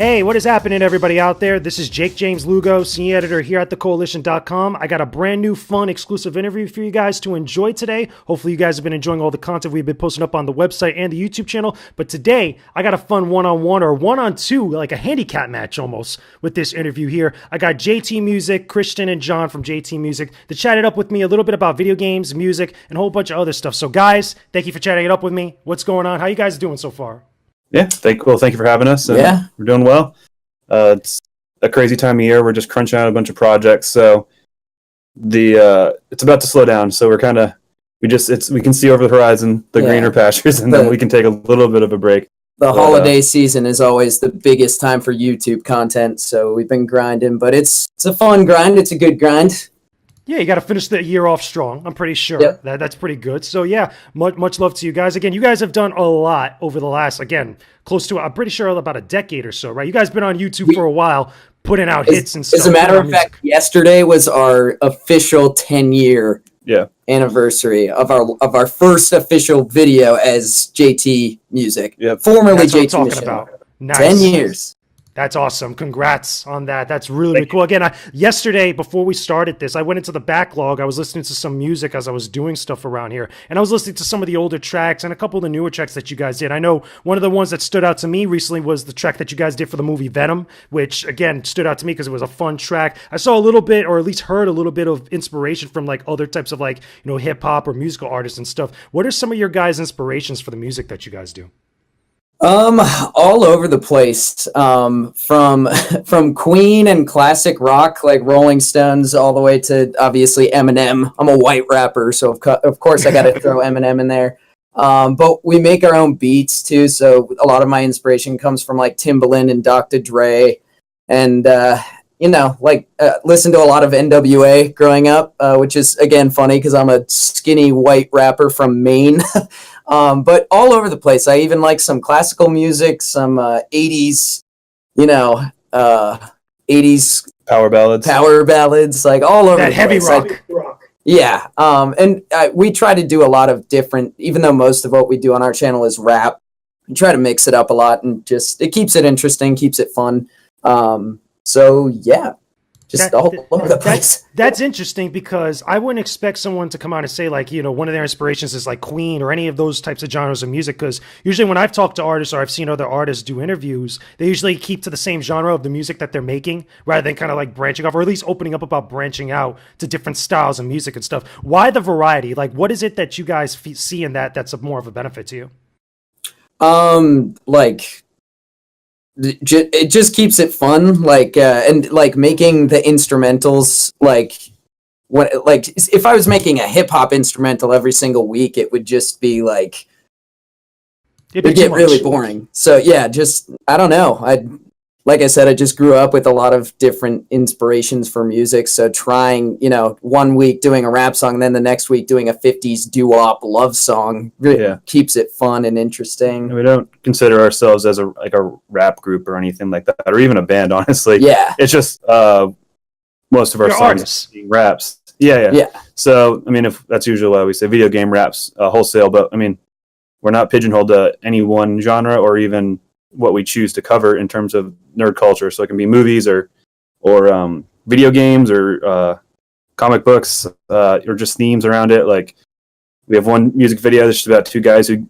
Hey, what is happening, everybody out there? This is Jake James Lugo, senior editor here at thecoalition.com. I got a brand new, fun, exclusive interview for you guys to enjoy today. Hopefully, you guys have been enjoying all the content we've been posting up on the website and the YouTube channel. But today, I got a fun one-on-one or one-on-two, like a handicap match almost, with this interview here. I got JT Music, Christian, and John from JT Music to chat it up with me a little bit about video games, music, and a whole bunch of other stuff. So, guys, thank you for chatting it up with me. What's going on? How you guys doing so far? Yeah, thank you for having us. Yeah, we're doing well. It's a crazy time of year. We're just crunching out a bunch of projects, so it's about to slow down. So we can see over the horizon the greener pastures, and then we can take a little bit of a break. The holiday season is always the biggest time for YouTube content, so we've been grinding, but it's a fun grind. It's a good grind. Yeah, you got to finish the year off strong. I'm pretty sure that's pretty good. So yeah, much love to you guys. Again, you guys have done a lot over the last, close to, I'm pretty sure about a decade or so, right? You guys been on YouTube for a while, putting out hits and stuff. As a matter of fact, yesterday was our official 10-year anniversary of our first official video as JT Music, formerly JT Music. Nice. 10 years. That's awesome. Congrats on that. That's really cool. Again, yesterday, before we started this, I went into the backlog. I was listening to some music as I was doing stuff around here. And I was listening to some of the older tracks and a couple of the newer tracks that you guys did. I know one of the ones that stood out to me recently was the track that you guys did for the movie Venom, which, again, stood out to me because it was a fun track. I saw a little bit, or at least heard a little bit of inspiration from, other types of, hip-hop or musical artists and stuff. What are some of your guys' inspirations for the music that you guys do? All over the place, from Queen and classic rock like Rolling Stones all the way to obviously Eminem. I'm a white rapper, so of course I got to throw Eminem in there. But we make our own beats too, so a lot of my inspiration comes from like Timbaland and Dr. Dre, and listen to a lot of NWA growing up, which is again funny because I'm a skinny white rapper from Maine. But all over the place. I even like some classical music, some 80s, 80s power ballads, like all over that the heavy place. rock. Yeah. And we try to do a lot of different, even though most of what we do on our channel is rap, we try to mix it up a lot and it keeps it interesting, keeps it fun. So yeah. All over the place. That's interesting because I wouldn't expect someone to come out and say one of their inspirations is like Queen or any of those types of genres of music, because usually when I've talked to artists or I've seen other artists do interviews, they usually keep to the same genre of the music that they're making rather than kind of like branching off, or at least opening up about branching out to different styles of music and stuff. Why the variety? What is it that you guys see in that's more of a benefit to you? It just keeps it fun, and making the instrumentals if I was making a hip hop instrumental every single week, it would just be it'd get really boring. So yeah, I don't know. Like I said, I just grew up with a lot of different inspirations for music. So trying, 1 week doing a rap song, and then the next week doing a 50s doo-wop love song really keeps it fun and interesting. And we don't consider ourselves as a rap group or anything like that, or even a band, honestly. Yeah. It's just most of our songs artists. being raps. Yeah. So, if that's usually why we say video game raps wholesale, but we're not pigeonholed to any one genre or even what we choose to cover in terms of nerd culture. So it can be movies or video games or comic books or just themes around it. Like we have one music video that's just about two guys who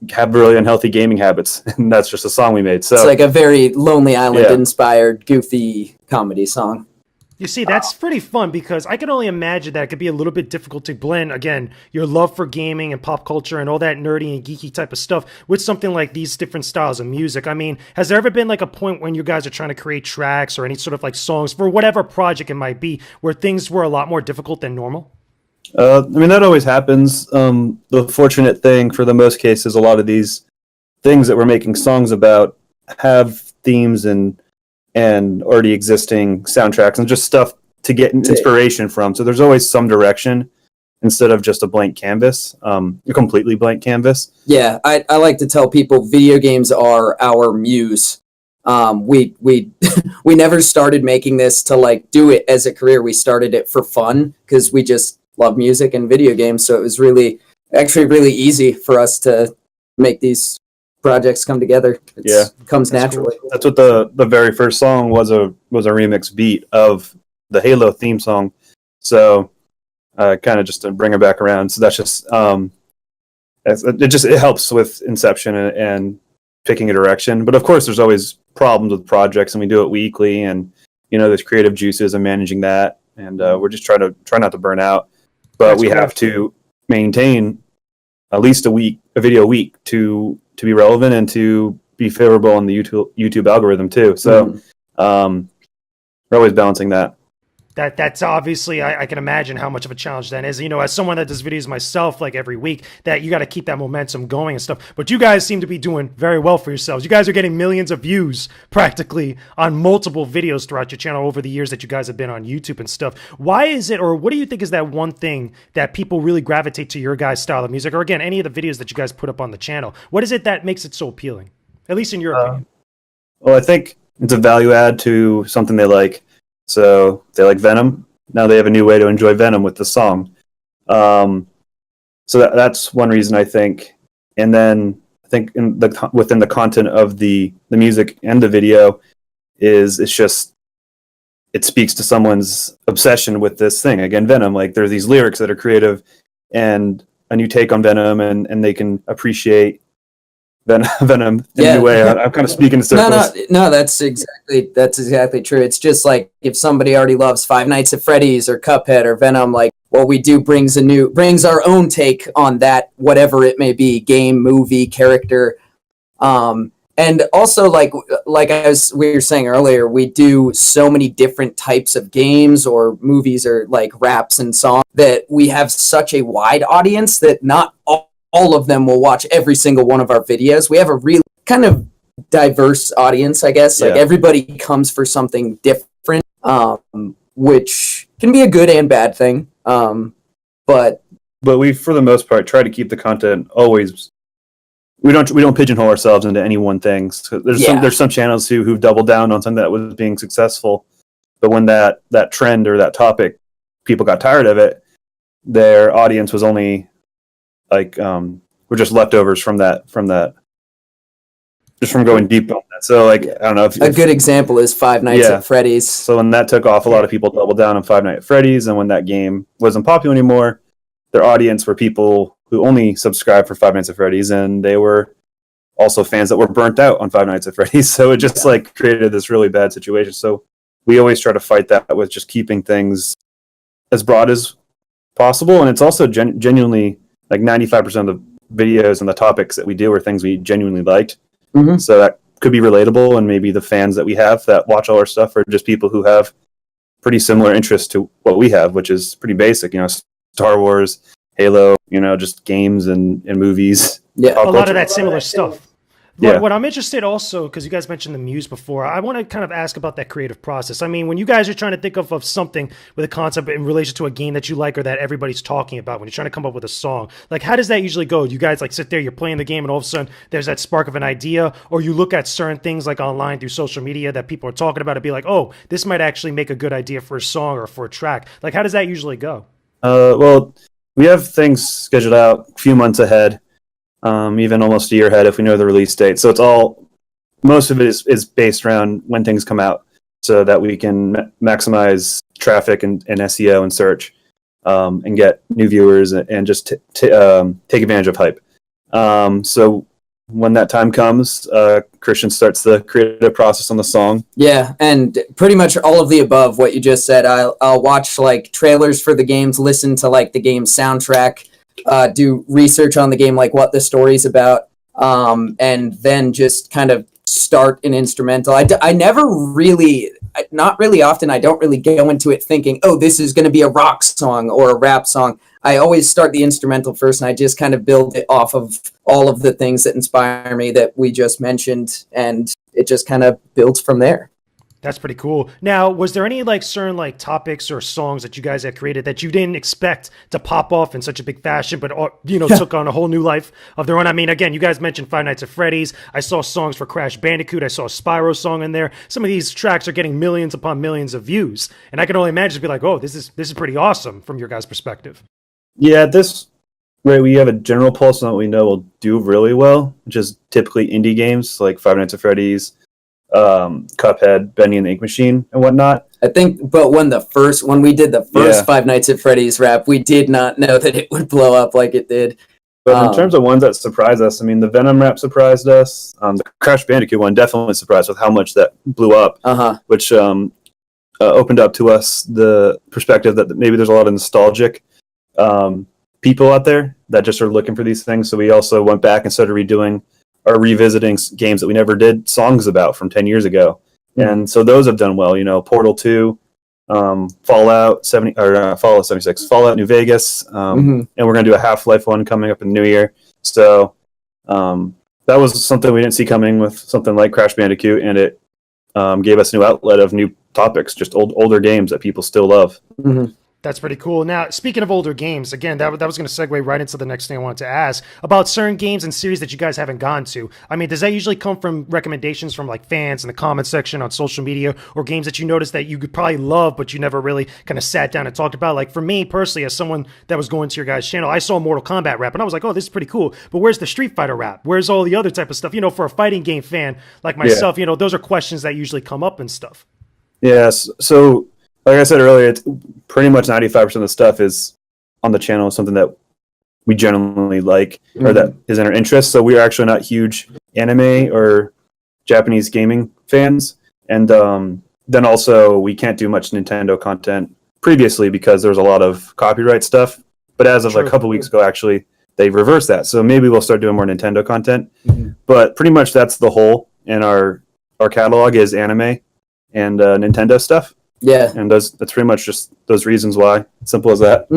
have really unhealthy gaming habits, and that's just a song we made. So it's like a very Lonely Island inspired goofy comedy song. You see, that's pretty fun because I can only imagine that it could be a little bit difficult to blend, again, your love for gaming and pop culture and all that nerdy and geeky type of stuff with something like these different styles of music. Has there ever been a point when you guys are trying to create tracks or any sort of songs for whatever project it might be where things were a lot more difficult than normal? That always happens. The fortunate thing for the most cases, a lot of these things that we're making songs about have themes and already existing soundtracks and just stuff to get inspiration from. So there's always some direction instead of just a blank canvas, a completely blank canvas. Yeah, I like to tell people video games are our muse. We we never started making this to do it as a career. We started it for fun because we just love music and video games. So it was really easy for us to make these projects come together. Comes naturally. Cool. That's what the very first song was a remix beat of the Halo theme song. So kind of just to bring it back around. So that's just it helps with inception and picking a direction. But of course, there's always problems with projects, and we do it weekly, and there's creative juices and managing that, and we're just try not to burn out. But that's we cool. have to maintain at least a video a week to be relevant and to be favorable on the YouTube algorithm too. So we're always balancing that. That's obviously, I can imagine how much of a challenge that is. As someone that does videos myself, like every week, that you got to keep that momentum going and stuff. But you guys seem to be doing very well for yourselves. You guys are getting millions of views practically on multiple videos throughout your channel over the years that you guys have been on YouTube and stuff. Why is it, or what do you think is that one thing that people really gravitate to your guys' style of music, or again, any of the videos that you guys put up on the channel? What is it that makes it so appealing, at least in your opinion? Well, I think it's a value add to something they like. So they like Venom. Now they have a new way to enjoy Venom with the song. So that's one reason, I think. And then I think within the content of the music and the video it speaks to someone's obsession with this thing. Again, Venom, like there's these lyrics that are creative and a new take on Venom, and they can appreciate Venom in a new way. I'm kind of speaking in circles. No, that's exactly true. It's just like if somebody already loves Five Nights at Freddy's or Cuphead or Venom, like what we do brings our own take on that, whatever it may be, game, movie, character. And also we were saying earlier, we do so many different types of games or movies or like raps and songs that we have such a wide audience that not all of them will watch every single one of our videos. We have a really kind of diverse audience, I guess. Like everybody comes for something different, which can be a good and bad thing. But we, for the most part, try to keep the content always. We don't pigeonhole ourselves into any one thing. So there's some channels who've doubled down on something that was being successful, but when that trend or that topic, people got tired of it, their audience was only like we're just leftovers from that, just from going deep on that. So like I don't know if a good example is Five Nights at Freddy's. So when that took off, a lot of people doubled down on Five Nights at Freddy's, and when that game wasn't popular anymore, their audience were people who only subscribed for Five Nights at Freddy's, and they were also fans that were burnt out on Five Nights at Freddy's. So it just like created this really bad situation. So we always try to fight that with just keeping things as broad as possible, and it's also genuinely. Like 95% of the videos and the topics that we do are things we genuinely liked. Mm-hmm. So that could be relatable, and maybe the fans that we have that watch all our stuff are just people who have pretty similar interests to what we have, which is pretty basic, Star Wars, Halo, just games and movies. Yeah, a lot of that similar stuff. Yeah. What I'm interested also, because you guys mentioned the muse before, I want to kind of ask about that creative process. I mean, when you guys are trying to think of something with a concept in relation to a game that you like or that everybody's talking about, when you're trying to come up with a song, like how does that usually go? You guys like sit there, you're playing the game, and all of a sudden there's that spark of an idea, or you look at certain things like online through social media that people are talking about and be like, oh, this might actually make a good idea for a song or for a track. Like how does that usually go? Well, we have things scheduled out a few months ahead. Even almost a year ahead if we know the release date. So most of it is based around when things come out so that we can maximize traffic and SEO and search and get new viewers and just take advantage of hype. So when that time comes, Christian starts the creative process on the song. Yeah, and pretty much all of the above, what you just said. I'll watch like trailers for the games, listen to like the game soundtrack, do research on the game, like what the story's about, and then just kind of start an instrumental. I never really, not really often, I don't really go into it thinking, oh, this is going to be a rock song or a rap song. I always start the instrumental first, and I just kind of build it off of all of the things that inspire me that we just mentioned, and it just kind of builds from there. That's pretty cool. Now, was there any like certain like topics or songs that you guys had created that you didn't expect to pop off in such a big fashion, but took on a whole new life of their own? I mean, again, you guys mentioned Five Nights at Freddy's. I saw songs for Crash Bandicoot. I saw a Spyro song in there. Some of these tracks are getting millions upon millions of views, and I can only imagine to be like, oh, this is pretty awesome from your guys' perspective. Yeah, this Right, we have a general pulse on what we know will do really well, which is typically indie games like Five Nights at Freddy's, Cuphead, Bendy and the Ink Machine, and whatnot. I think, but when we did the first Five Nights at Freddy's rap, we did not know that it would blow up like it did. But in terms of ones that surprised us, I mean, the Venom rap surprised us. The Crash Bandicoot one definitely surprised with how much that blew up, which opened up to us the perspective that maybe there's a lot of nostalgic people out there that just are looking for these things. So we also went back and started redoing or revisiting games that we never did songs about from 10 years ago. And so those have done well, Portal 2, Fallout 76, Fallout New Vegas, and we're going to do a Half-Life one coming up in the new year. So that was something we didn't see coming with something like Crash Bandicoot, and it gave us a new outlet of new topics, just older games that people still love. That's pretty cool. Now, speaking of older games, again, that was going to segue right into the next thing I wanted to ask about certain games and series that you guys haven't gone to. I mean, does that usually come from recommendations from like fans in the comment section on social media, or games that you noticed that you could probably love, but you never really kind of sat down and talked about? Like for me personally, as someone that was going to your guys' channel, I saw Mortal Kombat rap and I was like, oh, this is pretty cool. But where's the Street Fighter rap? Where's all the other type of stuff? For a fighting game fan like myself, those are questions that usually come up and stuff. Yes. So, like I said earlier, it's pretty much 95% of the stuff is on the channel, something that we generally like or that is in our interest. So we are actually not huge anime or Japanese gaming fans. And then also we can't do much Nintendo content previously because there's a lot of copyright stuff. But as of a couple weeks ago, actually, they reversed that. So maybe we'll start doing more Nintendo content. But pretty much that's the whole in our catalog is anime and Nintendo stuff. Yeah. And that's pretty much just those reasons why. Simple as that.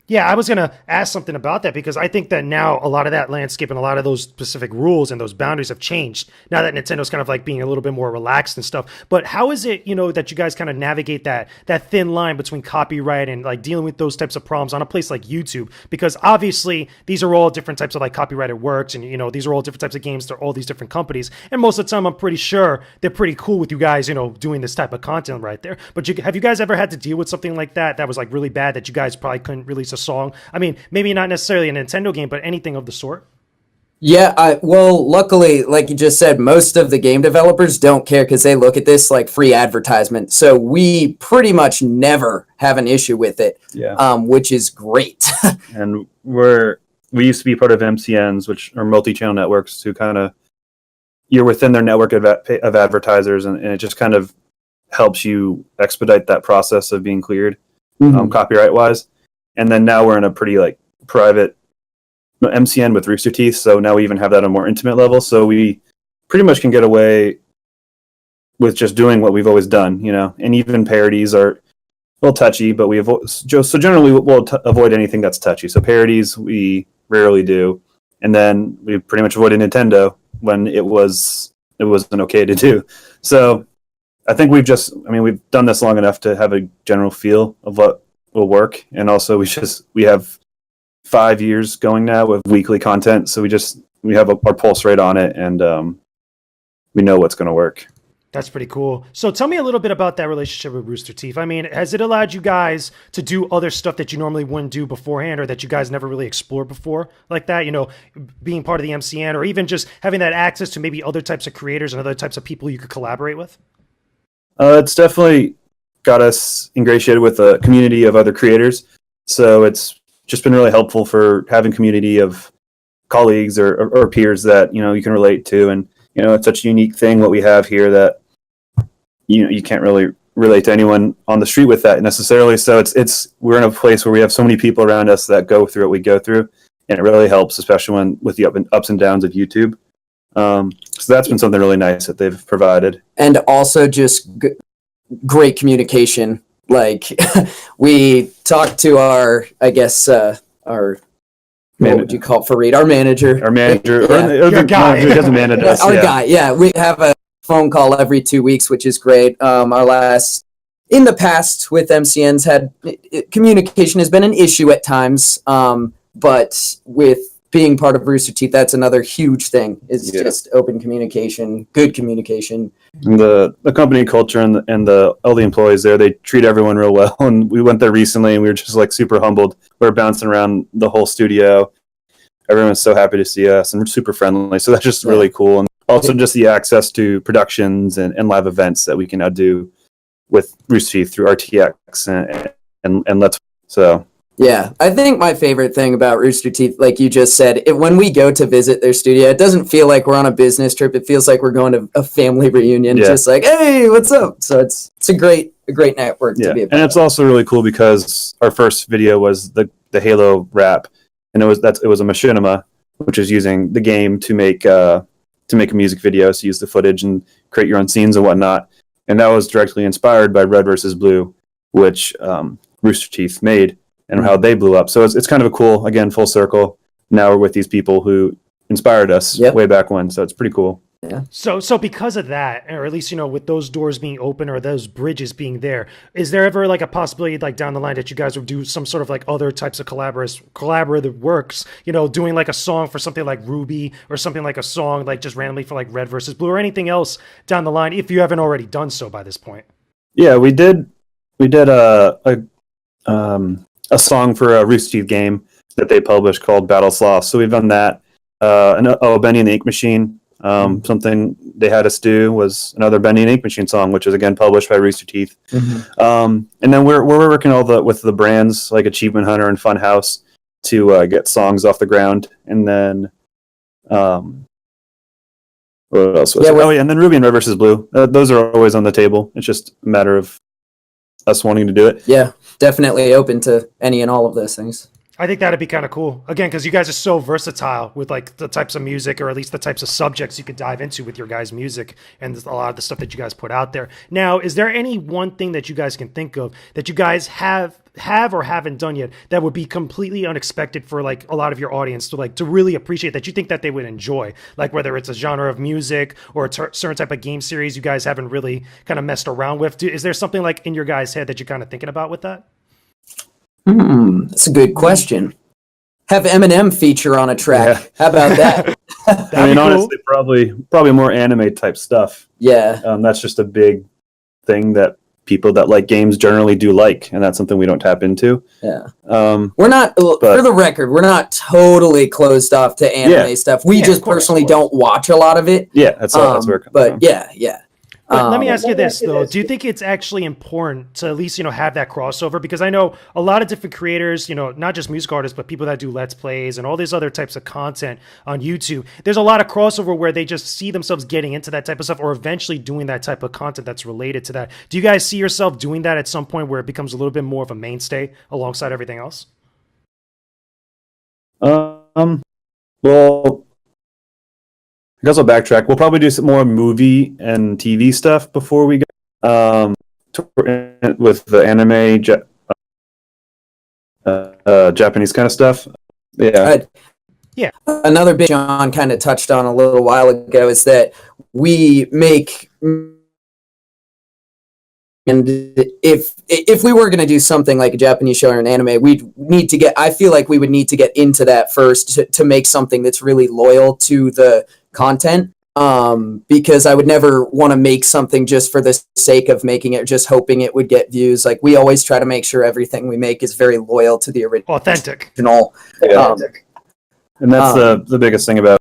Yeah, I was going to ask something about that because I think that now a lot of that landscape and a lot of those specific rules and those boundaries have changed now that Nintendo's kind of like being a little bit more relaxed and stuff. But how is it, that you guys kind of navigate that thin line between copyright and like dealing with those types of problems on a place like YouTube? Because obviously these are all different types of like copyrighted works and, these are all different types of games. They're all these different companies. And most of the time I'm pretty sure they're pretty cool with you guys, doing this type of content right there. But have you guys ever had to deal with something like that was like really bad that you guys probably couldn't release a song? I mean, maybe not necessarily a Nintendo game, but anything of the sort? Yeah, well, luckily, like you just said, most of the game developers don't care because they look at this like free advertisement. So we pretty much never have an issue with it, which is great. And we used to be part of MCNs, which are multi-channel networks, who kind of, you're within their network of advertisers, and it just kind of helps you expedite that process of being cleared copyright-wise. And then now we're in a pretty like private MCN with Rooster Teeth, so now we even have that on a more intimate level. So we pretty much can get away with just doing what we've always done, And even parodies are a little touchy, but so generally we'll avoid anything that's touchy. So parodies we rarely do, and then we pretty much avoided Nintendo when it wasn't okay to do. So I think we've done this long enough to have a general feel of what will work, and also we have 5 years going now with weekly content, so we have our pulse rate on it, and we know what's going to work. That's pretty cool. So tell me a little bit about that relationship with Rooster Teeth. I mean, has it allowed you guys to do other stuff that you normally wouldn't do beforehand, or that you guys never really explored before, like that, being part of the MCN, or even just having that access to maybe other types of creators and other types of people you could collaborate with? It's definitely got us ingratiated with a community of other creators. So it's just been really helpful for having community of colleagues or peers that, you can relate to. And, it's such a unique thing what we have here that, you can't really relate to anyone on the street with that necessarily. So we're in a place where we have so many people around us that go through what we go through. And it really helps, especially with the ups and downs of YouTube. So that's been something really nice that they've provided. And also just great communication. Like we talked to our what would you call it, Fareed, our manager, your guy who doesn't manage us. Our guy. Yeah. We have a phone call every 2 weeks, which is great. Our last, in the past with MCNs communication has been an issue at times. But with being part of Rooster Teeth, that's another huge thing. It's just open communication, good communication. And the company culture and all the employees there, they treat everyone real well. And we went there recently, and we were just like super humbled. We were bouncing around the whole studio. Everyone's so happy to see us, and we're super friendly. So that's just really cool. And also just the access to productions and live events that we can now do with Rooster Teeth through RTX and Let's. So yeah, I think my favorite thing about Rooster Teeth, like you just said, when we go to visit their studio, it doesn't feel like we're on a business trip. It feels like we're going to a family reunion, just like, hey, what's up? So it's a great network to be a part And it's also really cool because our first video was the Halo rap, and it was a machinima, which is using the game to make a music video, so use the footage and create your own scenes and whatnot. And that was directly inspired by Red vs. Blue, which Rooster Teeth made, and how they blew up. So it's kind of a cool, again, full circle. Now we're with these people who inspired us way back when. So it's pretty cool. Yeah. So because of that, or at least, with those doors being open or those bridges being there, is there ever like a possibility like down the line that you guys would do some sort of like other types of collaborative works, doing like a song for something like Ruby or something like a song like just randomly for like Red versus Blue or anything else down the line, if you haven't already done so by this point? Yeah, we did a song for a Rooster Teeth game that they published called Battle Sloth. So we've done that. Benny and the Ink Machine. Something they had us do was another Benny and Ink Machine song, which is again published by Rooster Teeth. And then we're working with the brands like Achievement Hunter and Funhouse to get songs off the ground. And then what else was it? And then Ruby and Red vs. Blue. Those are always on the table. It's just a matter of us wanting to do it. Yeah, definitely open to any and all of those things. I think that'd be kind of cool. Again, because you guys are so versatile with like the types of music, or at least the types of subjects you could dive into with your guys' music and a lot of the stuff that you guys put out there. Now, is there any one thing that you guys can think of that you guys have or haven't done yet that would be completely unexpected for like a lot of your audience to really appreciate, that you think that they would enjoy? Like whether it's a genre of music or a certain type of game series you guys haven't really kind of messed around with. Is there something like in your guys' head that you're kind of thinking about with that? That's a good question. Have Eminem feature on a track. Yeah. How about that? Honestly, probably more anime type stuff. Yeah. That's just a big thing that people that like games generally do like, and that's something we don't tap into. Yeah. We're not, for the record, we're not totally closed off to anime stuff. We just personally don't watch a lot of it. Yeah, that's where it comes from. Yeah. But let me ask you this, though. Do you think it's actually important to at least, have that crossover? Because I know a lot of different creators, not just music artists, but people that do Let's Plays and all these other types of content on YouTube. There's a lot of crossover where they just see themselves getting into that type of stuff or eventually doing that type of content that's related to that. Do you guys see yourself doing that at some point where it becomes a little bit more of a mainstay alongside everything else? Well, I guess I'll backtrack. We'll probably do some more movie and TV stuff before we go with the anime, Japanese kind of stuff. Yeah. Yeah. Another bit John kind of touched on a little while ago is that we make, and if we were going to do something like a Japanese show or an anime, I feel like we would need to get into that first to make something that's really loyal to the content, because I would never want to make something just for the sake of making it, just hoping it would get views. Like, we always try to make sure everything we make is very loyal to the original. Authentic. And that's the biggest thing about,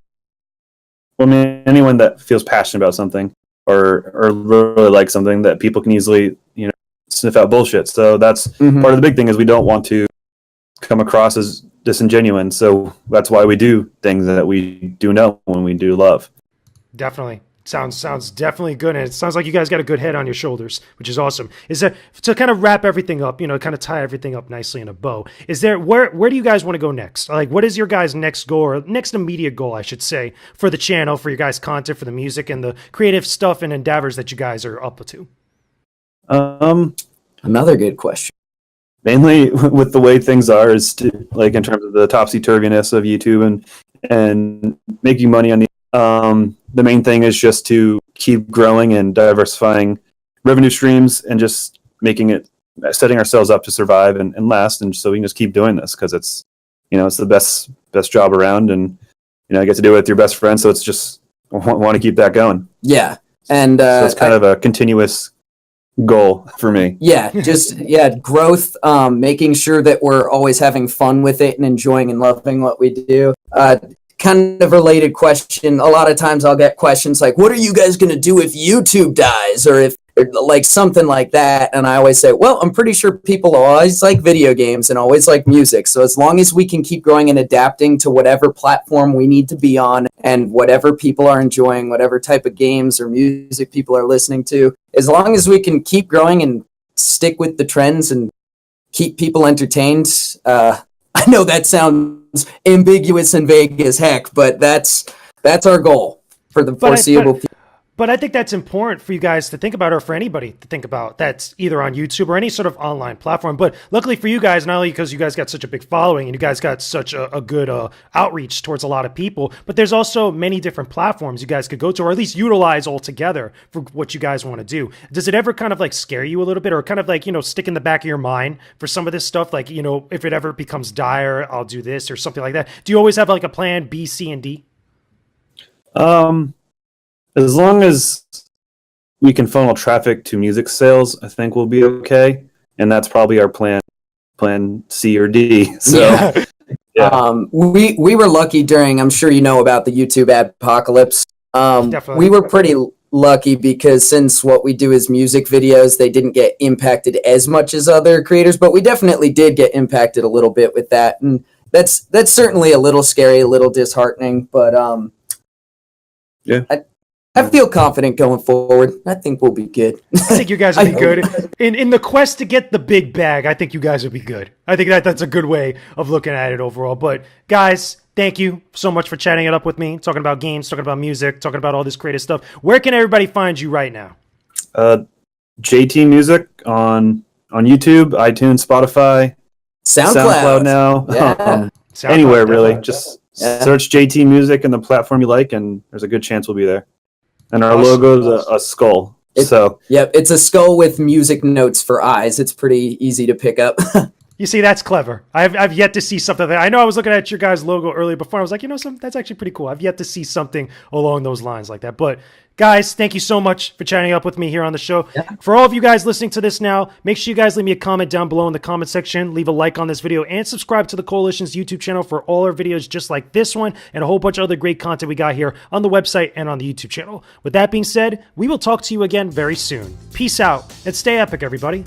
anyone that feels passionate about something or really like something, that people can easily, sniff out bullshit. So that's part of the big thing, is we don't want to come across as disingenuous. So that's why we do things that we do know when we do love. Definitely. Sounds definitely good. And it sounds like you guys got a good head on your shoulders, which is awesome. Is there, to kind of wrap everything up, kind of tie everything up nicely in a bow, is there, where do you guys want to go next? Like, what is your guys' next goal, or next immediate goal, I should say, for the channel, for your guys' content, for the music and the creative stuff and endeavors that you guys are up to? Another good question. Mainly with the way things are, is to, like, in terms of the topsy-turviness of YouTube and making money on the main thing is just to keep growing and diversifying revenue streams, and just setting ourselves up to survive and last. And so we can just keep doing this, because it's, it's the best job around, and I get to do it with your best friend. So it's just want to keep that going. Yeah, and so it's kind of a continuous goal for me. Yeah, just growth. Making sure that we're always having fun with it and enjoying and loving what we do. Kind of related question. A lot of times I'll get questions like, "What are you guys gonna do if YouTube dies?" or like something like that. And I always say, well, I'm pretty sure people always like video games and always like music. So as long as we can keep growing and adapting to whatever platform we need to be on and whatever people are enjoying, whatever type of games or music people are listening to, as long as we can keep growing and stick with the trends and keep people entertained. I know that sounds ambiguous and vague as heck, but that's our goal for the foreseeable future. But I think that's important for you guys to think about, or for anybody to think about that's either on YouTube or any sort of online platform. But luckily for you guys, not only because you guys got such a big following and you guys got such a good outreach towards a lot of people, but there's also many different platforms you guys could go to, or at least utilize altogether for what you guys want to do. Does it ever kind of like scare you a little bit, or kind of like, stick in the back of your mind for some of this stuff? Like, if it ever becomes dire, I'll do this or something like that. Do you always have like a plan B, C, and D? As long as we can funnel traffic to music sales, I think we'll be okay. And that's probably our plan C or D. So, yeah. We were lucky during, I'm sure you know about the YouTube apocalypse. We were pretty lucky because since what we do is music videos, they didn't get impacted as much as other creators, but we definitely did get impacted a little bit with that. And that's certainly a little scary, a little disheartening, but I feel confident going forward. I think we'll be good. I think you guys will be good. In the quest to get the big bag, I think you guys will be good. I think that's a good way of looking at it overall. But guys, thank you so much for chatting it up with me, talking about games, talking about music, talking about all this creative stuff. Where can everybody find you right now? JT Music on YouTube, iTunes, Spotify, SoundCloud now. Yeah. Anywhere really. Just search JT Music in the platform you like, and there's a good chance we'll be there. And our logo is a skull. Yep, it's a skull with music notes for eyes. It's pretty easy to pick up. You see, that's clever. I've yet to see something that I know. I was looking at your guys' logo earlier before. I was like, that's actually pretty cool. I've yet to see something along those lines like that. But guys, thank you so much for chatting up with me here on the show. Yeah. For all of you guys listening to this now, make sure you guys leave me a comment down below in the comment section, leave a like on this video, and subscribe to the Coalition's YouTube channel for all our videos just like this one and a whole bunch of other great content we got here on the website and on the YouTube channel. With that being said, we will talk to you again very soon. Peace out and stay epic, everybody.